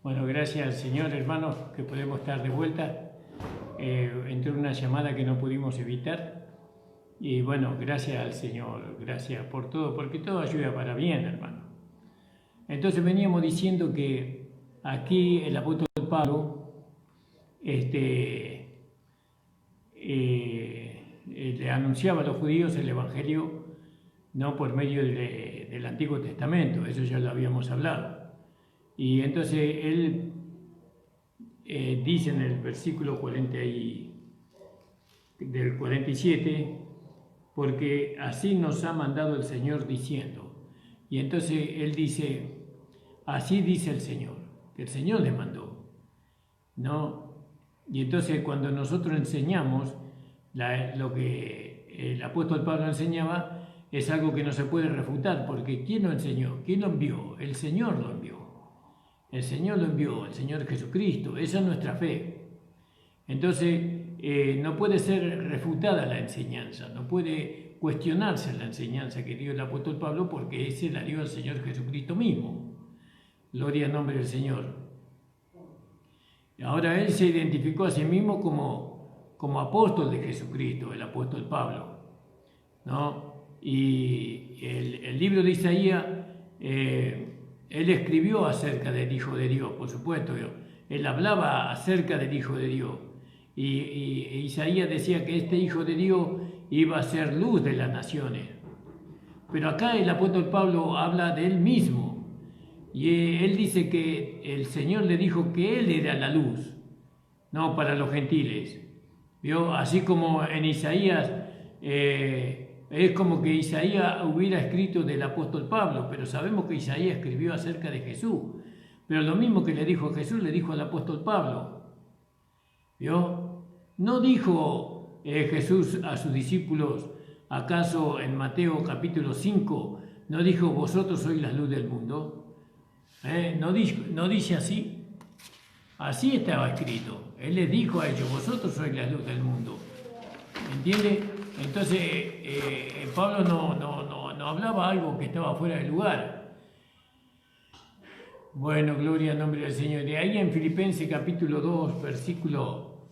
Bueno, gracias al Señor, hermanos, que podemos estar de vuelta. Entró una llamada que no pudimos evitar. Y bueno, gracias al Señor, gracias por todo, porque todo ayuda para bien, hermano. Entonces veníamos diciendo que aquí el apóstol Pablo le anunciaba a los judíos el Evangelio no por medio del Antiguo Testamento, eso ya lo habíamos hablado. Y entonces él dice en el versículo 47, porque así nos ha mandado el Señor diciendo. Y entonces él dice, así dice el Señor, que el Señor le mandó, ¿no? Y entonces cuando nosotros enseñamos lo que el apóstol Pablo enseñaba, es algo que no se puede refutar, porque ¿quién lo enseñó? ¿Quién lo envió? El Señor lo envió. El Señor lo envió, el Señor Jesucristo. Esa es nuestra fe. Entonces, no puede ser refutada la enseñanza, no puede cuestionarse la enseñanza que dio el apóstol Pablo, porque ese la dio el Señor Jesucristo mismo. Gloria al nombre del Señor. Ahora él se identificó a sí mismo como apóstol de Jesucristo, el apóstol Pablo, ¿no? Y el libro de Isaías, él escribió acerca del Hijo de Dios, por supuesto. Él hablaba acerca del Hijo de Dios. Y Isaías decía que este Hijo de Dios iba a ser luz de las naciones. Pero acá el apóstol Pablo habla de él mismo. Y él dice que el Señor le dijo que él era la luz, no para los gentiles. ¿Vio? Así como en Isaías, es como que Isaías hubiera escrito del apóstol Pablo, pero sabemos que Isaías escribió acerca de Jesús. Pero lo mismo que le dijo a Jesús, le dijo al apóstol Pablo. ¿Vio? No dijo Jesús a sus discípulos, ¿acaso en Mateo capítulo 5, no dijo vosotros sois la luz del mundo? No dice así. Así estaba escrito. Él les dijo a ellos, vosotros sois la luz del mundo. ¿Entiende? Entonces, Pablo no hablaba algo que estaba fuera de lugar. Bueno, gloria al nombre del Señor. De ahí en Filipenses capítulo 2, versículo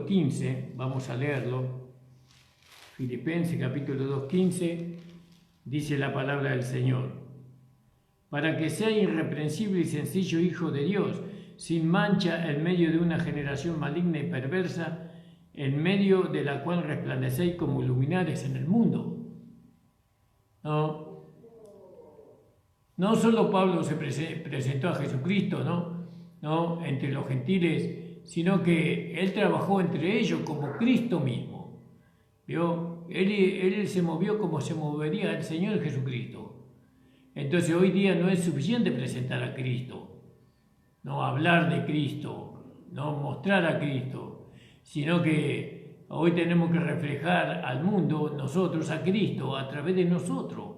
15, vamos a leerlo. Filipenses capítulo 2, 15, dice la palabra del Señor. Para que sea irreprensible y sencillo hijo de Dios, sin mancha en medio de una generación maligna y perversa, en medio de la cual resplandecéis como luminares en el mundo. No solo Pablo se presentó a Jesucristo, ¿no? Entre los gentiles, sino que él trabajó entre ellos como Cristo mismo. ¿Vio? Él se movió como se movería el Señor Jesucristo. Entonces hoy día no es suficiente presentar a Cristo, no hablar de Cristo, no mostrar a Cristo, sino que hoy tenemos que reflejar al mundo, nosotros, a Cristo, a través de nosotros,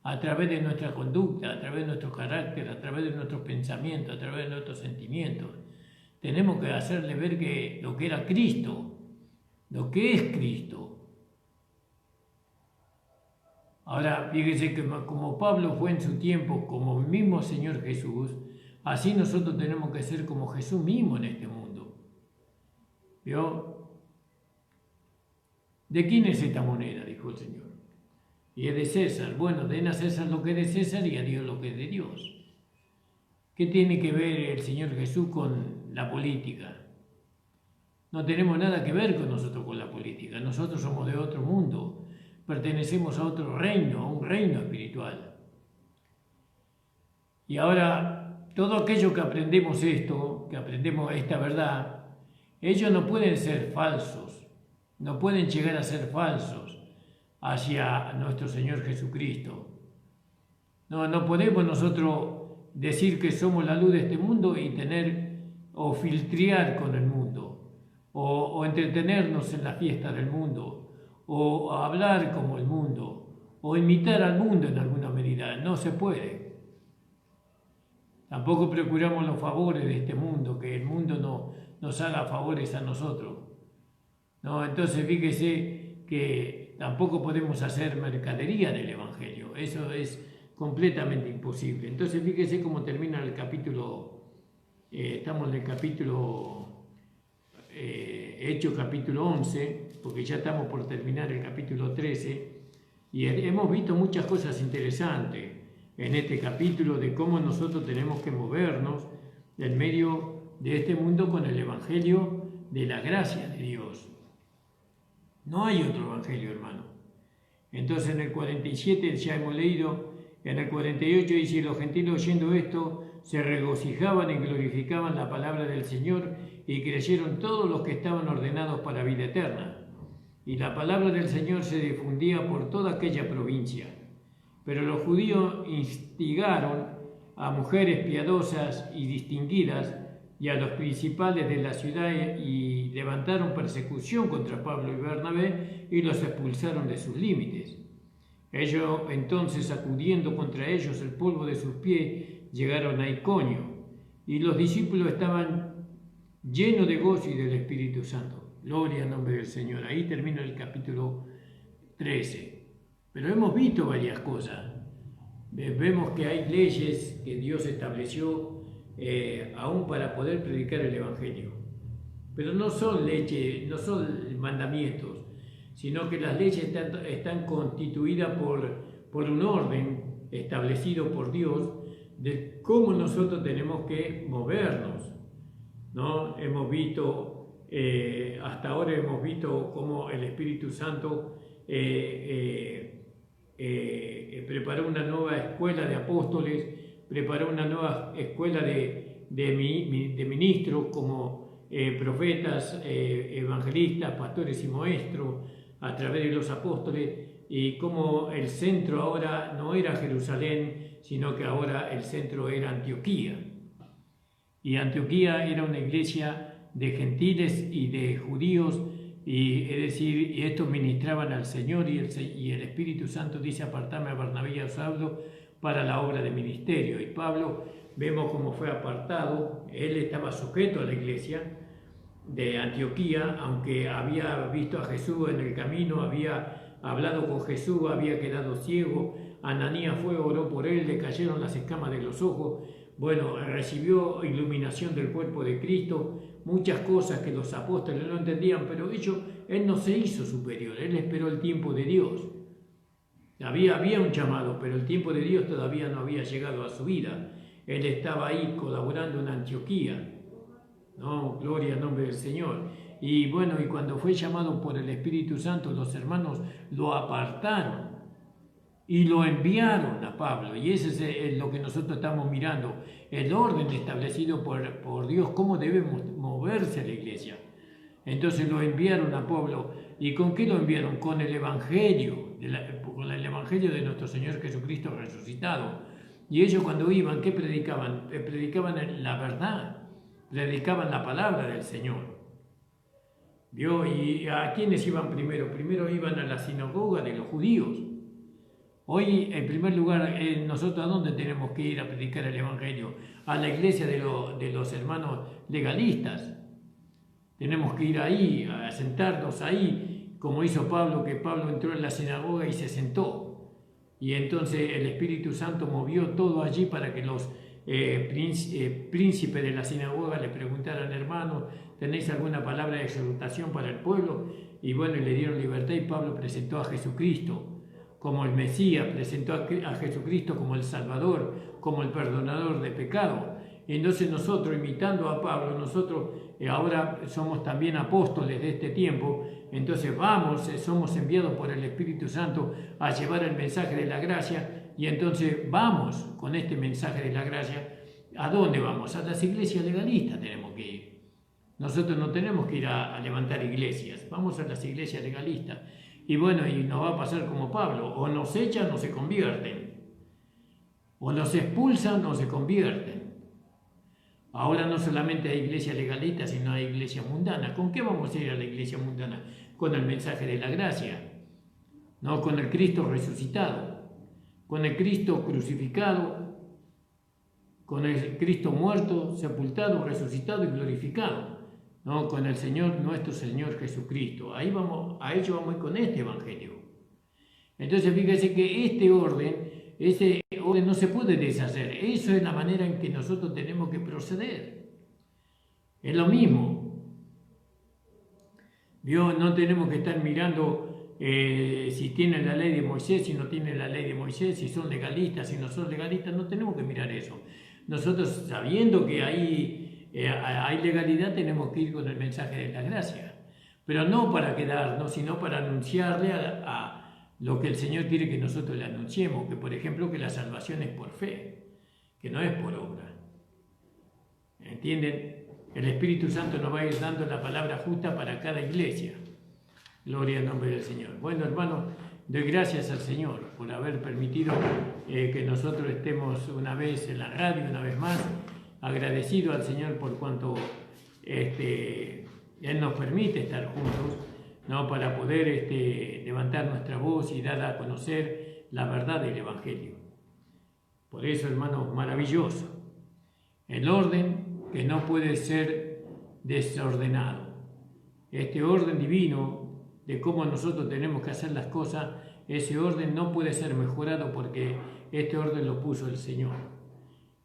a través de nuestra conducta, a través de nuestro carácter, a través de nuestros pensamientos, a través de nuestros sentimientos. Tenemos que hacerle ver que lo que era Cristo, lo que es Cristo. Ahora, fíjese que como Pablo fue en su tiempo, como el mismo Señor Jesús, así nosotros tenemos que ser como Jesús mismo en este mundo. ¿Vio? ¿De quién es esta moneda?, dijo el Señor. Y es de César. Bueno, den a César lo que es de César y a Dios lo que es de Dios. ¿Qué tiene que ver el Señor Jesús con la política? No tenemos nada que ver con nosotros con la política. Nosotros somos de otro mundo. Pertenecemos a otro reino, a un reino espiritual. Y ahora, todo aquello que aprendemos que aprendemos esta verdad, ellos no pueden ser falsos, no pueden llegar a ser falsos hacia nuestro Señor Jesucristo. No podemos nosotros decir que somos la luz de este mundo y o filtrear con el mundo, o entretenernos en la fiesta del mundo, o hablar como el mundo, o imitar al mundo en alguna medida. No se puede. Tampoco procuramos los favores de este mundo, que el mundo no nos haga favores a nosotros. Entonces fíjese que tampoco podemos hacer mercadería del Evangelio. Eso es completamente imposible. Entonces fíjese cómo termina el capítulo, estamos en el capítulo, Hechos capítulo 11, porque ya estamos por terminar el capítulo 13, y hemos visto muchas cosas interesantes en este capítulo de cómo nosotros tenemos que movernos en medio de este mundo con el evangelio de la gracia de Dios. No hay otro evangelio, hermano. Entonces en el 47 ya hemos leído, en el 48 dice: los gentiles oyendo esto se regocijaban y glorificaban la palabra del Señor, y creyeron todos los que estaban ordenados para vida eterna. Y la palabra del Señor se difundía por toda aquella provincia. Pero los judíos instigaron a mujeres piadosas y distinguidas y a los principales de la ciudad, y levantaron persecución contra Pablo y Bernabé y los expulsaron de sus límites. Ellos entonces, sacudiendo contra ellos el polvo de sus pies, llegaron a Iconio, y los discípulos estaban llenos de gozo y del Espíritu Santo. Gloria al nombre del Señor. Ahí termina el capítulo 13. Pero hemos visto varias cosas. Vemos que hay leyes que Dios estableció aún para poder predicar el Evangelio. Pero no son leyes, no son mandamientos, sino que las leyes están constituidas por un orden establecido por Dios de cómo nosotros tenemos que movernos, ¿no? Hemos visto, hasta ahora hemos visto cómo el Espíritu Santo preparó una nueva escuela de apóstoles, preparó una nueva escuela de ministros como profetas, evangelistas, pastores y maestros a través de los apóstoles, y como el centro ahora no era Jerusalén, sino que ahora el centro era Antioquía. Y Antioquía era una iglesia de gentiles y de judíos, y es decir, y estos ministraban al Señor, y el Espíritu Santo dice: apartame a Bernabé y a Saulo para la obra de ministerio. Y Pablo, vemos cómo fue apartado. Él estaba sujeto a la iglesia de Antioquía, aunque había visto a Jesús en el camino, había hablado con Jesús, había quedado ciego. Ananías fue, oró por él, le cayeron las escamas de los ojos. Bueno, recibió iluminación del cuerpo de Cristo, muchas cosas que los apóstoles no entendían, pero él no se hizo superior, él esperó el tiempo de Dios. Había un llamado, pero el tiempo de Dios todavía no había llegado a su vida. Él estaba ahí colaborando en Antioquía. No, gloria al nombre del Señor. Y bueno, y cuando fue llamado por el Espíritu Santo, los hermanos lo apartaron y lo enviaron a Pablo. Y ese es lo que nosotros estamos mirando, el orden establecido por Dios, cómo debemos moverse la iglesia. Entonces lo enviaron a Pablo. ¿Y con qué lo enviaron? Con el Evangelio, con el Evangelio de nuestro Señor Jesucristo resucitado. Y ellos, cuando iban, ¿qué predicaban? Predicaban la verdad, predicaban la palabra del Señor. ¿Vio? ¿Y a quiénes iban primero? Primero iban a la sinagoga de los judíos. Hoy, en primer lugar, nosotros ¿a dónde tenemos que ir a predicar el Evangelio? A la iglesia de los hermanos legalistas. Tenemos que ir ahí, a sentarnos ahí, como hizo Pablo, que Pablo entró en la sinagoga y se sentó. Y entonces el Espíritu Santo movió todo allí para que los príncipes de la sinagoga le preguntaran: hermanos, ¿tenéis alguna palabra de exhortación para el pueblo? Y bueno, le dieron libertad, y Pablo presentó a Jesucristo como el Mesías, presentó a Jesucristo como el Salvador, como el perdonador de pecado. Y entonces nosotros, imitando a Pablo, nosotros ahora somos también apóstoles de este tiempo. Entonces vamos, somos enviados por el Espíritu Santo a llevar el mensaje de la gracia, y entonces vamos con este mensaje de la gracia. ¿A dónde vamos? A las iglesias legalistas tenemos que ir. Nosotros no tenemos que ir a levantar iglesias, vamos a las iglesias legalistas. Y bueno, y nos va a pasar como Pablo: o nos echan o se convierten, o nos expulsan o se convierten. Ahora no solamente hay iglesia legalista, sino hay iglesia mundana. ¿Con qué vamos a ir a la iglesia mundana? Con el mensaje de la gracia, no con el Cristo resucitado, con el Cristo crucificado, con el Cristo muerto, sepultado, resucitado y glorificado, no con el Señor, nuestro Señor Jesucristo. Ahí vamos, a ello vamos con este evangelio. Entonces fíjese que este orden ese orden no se puede deshacer. Eso es la manera en que nosotros tenemos que proceder. Es lo mismo. Dios, no tenemos que estar mirando si tienen la ley de Moisés, si no tienen la ley de Moisés, si son legalistas, si no son legalistas, no tenemos que mirar eso. Nosotros, sabiendo que hay legalidad, tenemos que ir con el mensaje de la gracia. Pero no para quedarnos, sino para anunciarle a lo que el Señor quiere que nosotros le anunciemos, que por ejemplo que la salvación es por fe, que no es por obra. ¿Entienden? El Espíritu Santo nos va a ir dando la palabra justa para cada iglesia. Gloria al nombre del Señor. Bueno, hermanos, doy gracias al Señor por haber permitido que nosotros estemos una vez en la radio, una vez más, agradecido al Señor por cuanto Él nos permite estar juntos, ¿no? Para poder levantar nuestra voz y dar a conocer la verdad del Evangelio. Por eso, hermanos, maravilloso. El orden que no puede ser desordenado. Este orden divino de cómo nosotros tenemos que hacer las cosas, ese orden no puede ser mejorado porque este orden lo puso el Señor.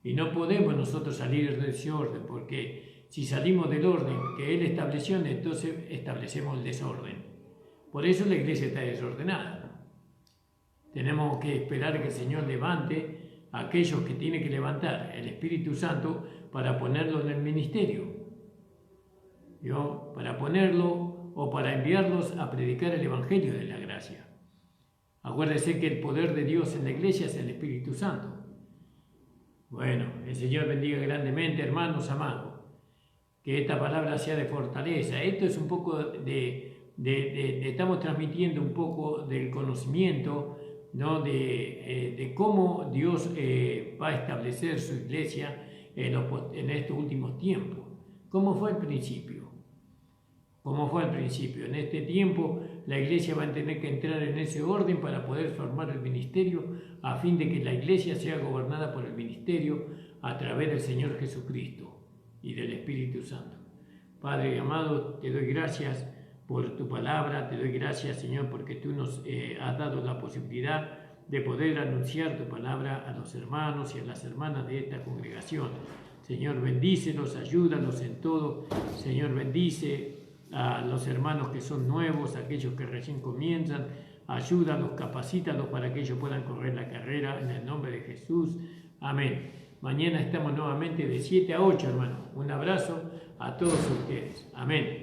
Y no podemos nosotros salir de ese orden, porque si salimos del orden que Él estableció, entonces establecemos el desorden. Por eso la iglesia está desordenada. Tenemos que esperar que el Señor levante a aquellos que tiene que levantar el Espíritu Santo para ponerlo en el ministerio. Para ponerlo o para enviarlos a predicar el Evangelio de la gracia. Acuérdese que el poder de Dios en la iglesia es el Espíritu Santo. Bueno, el Señor bendiga grandemente, hermanos amados. Que esta palabra sea de fortaleza. Esto es un poco estamos transmitiendo un poco del conocimiento, ¿no? de cómo Dios va a establecer su iglesia en estos últimos tiempos. ¿Cómo fue al principio? ¿Cómo fue al principio? En este tiempo la iglesia va a tener que entrar en ese orden para poder formar el ministerio, a fin de que la iglesia sea gobernada por el ministerio a través del Señor Jesucristo y del Espíritu Santo. Padre amado, te doy gracias por tu palabra, te doy gracias, Señor, porque tú nos has dado la posibilidad de poder anunciar tu palabra a los hermanos y a las hermanas de esta congregación. Señor, bendícelos, ayúdalos en todo. Señor, bendice a los hermanos que son nuevos, aquellos que recién comienzan. Ayúdalos, capacítalos para que ellos puedan correr la carrera en el nombre de Jesús. Amén. Mañana estamos nuevamente de 7 a 8, hermanos. Un abrazo a todos ustedes. Amén.